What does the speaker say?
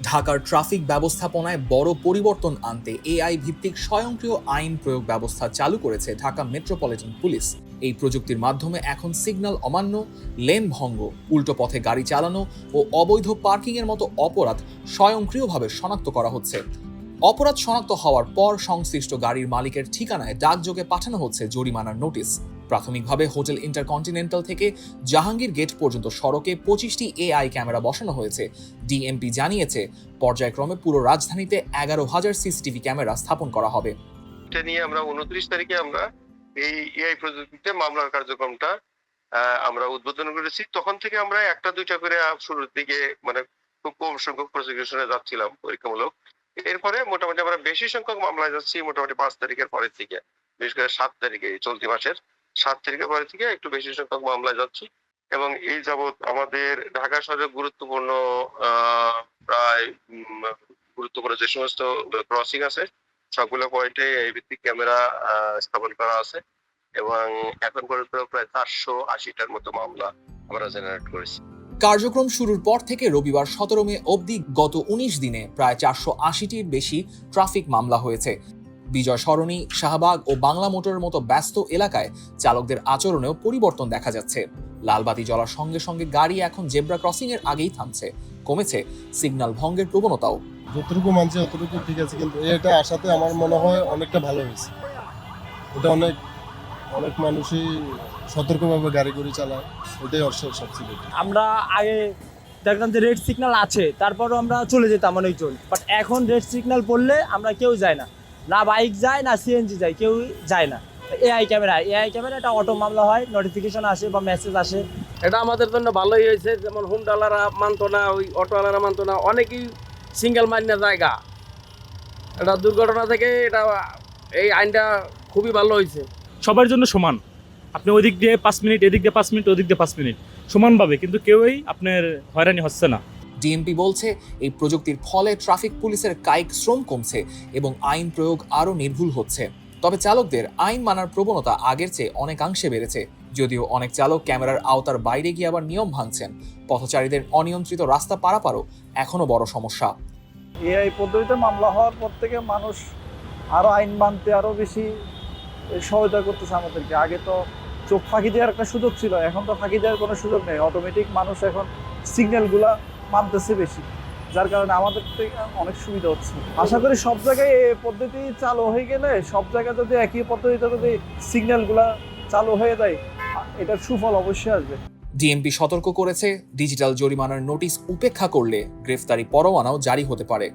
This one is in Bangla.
ঢাকার ট্রাফিক ব্যবস্থাপনায় বড় পরিবর্তন আনতে এআই ভিত্তিক স্বয়ংক্রিয় আইন প্রয়োগ ব্যবস্থা চালু করেছে ঢাকা মেট্রোপলিটন পুলিশ। এই প্রযুক্তির মাধ্যমে এখন সিগন্যাল অমান্য, লেন ভঙ্গ, উল্টো পথে গাড়ি চালানো ও অবৈধ পার্কিংয়ের মতো অপরাধ স্বয়ংক্রিয়ভাবে শনাক্ত করা হচ্ছে। অপরাধ শনাক্ত হওয়ার পর সংশ্লিষ্ট গাড়ির মালিকের ঠিকানায় ডাকযোগে পাঠানো হচ্ছে জরিমানার নোটিশ। প্রাথমিকভাবে হোটেল ইন্টারকন্টিনেন্টাল থেকে জাহাঙ্গীর গেট পর্যন্ত সড়কে 25টি এআই ক্যামেরা বসানো হয়েছে। ডিএমপি জানিয়েছে, পর্যায়ক্রমে পুরো রাজধানীতে 11,000 সিসিটিভি ক্যামেরা স্থাপন করা হবে। এটা নিয়ে আমরা 29 তারিখে আমরা এই এআই প্রযুক্তিতে মামলার কার্যক্রমটা আমরা উদ্বোধন করেছি। তখন থেকে আমরা একটা দুইটা করে শুরুর দিকে মানে খুব কম সংখ্যক প্রসিকিউশনে যাচ্ছিলাম পরীক্ষামূলক। এরপরে মোটামুটি আমরা বেশি সংখ্যক মামলায় যাচ্ছি মোটামুটি 5 তারিখের পরের থেকে, বিশেষ করে 7 তারিখে, চলতি মাসের 7 তারিখের পরের থেকে একটু বেশি সংখ্যক মামলায় যাচ্ছি। এবং এই যাবৎ আমাদের ঢাকা শহরে গুরুত্বপূর্ণ প্রায় গুরুত্বপূর্ণ যে সমস্ত ক্রসিং আছে সবগুলো পয়েন্টে এই ভিত্তিক ক্যামেরা স্থাপন করা আছে এবং এখন পর্যন্ত প্রায় 480টার মতো মামলা আমরা জেনারেট করেছি। কার্যক্রম শুরুর পর থেকে রবিবার 17 মে অবধি গত 19 দিনে প্রায় 480টির বেশি ট্রাফিক মামলা হয়েছে। বিজয় সরণি, শাহবাগ ও বাংলা মোটরের মতো ব্যস্ত এলাকায় চালকদের আচরণেও পরিবর্তন দেখা যাচ্ছে। লালবাতি জ্বলার সঙ্গে সঙ্গে গাড়ি এখন জেব্রা ক্রসিং এর আগেই থামছে। কমেছে সিগন্যাল ভঙ্গের প্রবণতাও। যতটুকু মানছে অতটুকু ঠিক আছে, কিন্তু এটা আসাতে আমার মনে হয় অনেকটা ভালো হয়েছে। এটা অনেক মানুষই সতর্কভাবে গাড়ি করে চালায়, ওটাই সবচেয়ে। আমরা আগে দেখলাম যে রেড সিগন্যাল আছে, তারপরও আমরা চলে যেতাম অনেকজন, বাট এখন রেড সিগন্যাল পড়লে আমরা কেউ যায় না, না বাইক যায় না সিএনজি যায়, কেউ যায় না। এআই ক্যামেরা এটা অটো মামলা হয়, নোটিফিকেশন আসে বা মেসেজ আসে। এটা আমাদের জন্য ভালোই হয়েছে। যেমন হুন্ডালারা মানতো না, ওই অটোওয়ালারা মানতো না, অনেকেই সিঙ্গেল মাইনের জায়গা। এটা দুর্ঘটনা থেকে এটা এই আইনটা খুবই ভালো হয়েছে। সবার জন্য সমান, আপনি ওই দিক দিয়ে 5 মিনিট, এদিক দিয়ে 5 মিনিট, ওদিক দিয়ে 5 মিনিট সমানভাবে, কিন্তু কেউই আপনার হয়রানি হচ্ছে না। ডিএমপি বলছে, এই প্রযুক্তির ফলে ট্রাফিক পুলিশের কায়িক শ্রম কমছে এবং আইন প্রয়োগ আরও নির্ভুল হচ্ছে। তবে চালকদের আইন মানার প্রবণতা আগের চেয়ে অনেকাংশে বেড়েছে। যদিও অনেক চালক ক্যামেরার আওতার বাইরে গিয়ে আবার নিয়ম ভাঙছেন। পথচারীদের অনিয়ন্ত্রিত রাস্তা পারাপারও এখনো বড় সমস্যা। এআই পদ্ধতিতে মামলা হওয়ার পর থেকে মানুষ আরো আইন মানতে আরো বেশি সহায়তা করতেছে আমাদেরকে। আগে তো চোখ ফাঁকি দেওয়ার একটা সুযোগ ছিল, এখন তো ফাঁকি দেওয়ার কোনো সুযোগ নেই। অটোমেটিক মানুষ এখন সিগন্যালগুলা মানতেছে বেশি, যার কারণে আমাদের থেকে অনেক সুবিধা হচ্ছে। আশা করি সব জায়গায় এই পদ্ধতি চালু হয়ে গেলে, সব জায়গায় যদি একই পদ্ধতিতে যদি সিগন্যালগুলা চালু হয়ে যায়, এটার সুফল অবশ্যই আসবে। ডিএমপি সতর্ক করেছে, ডিজিটাল জরিমানার নোটিশ উপেক্ষা করলে গ্রেফতারি পরোয়ানাও জারি হতে পারে।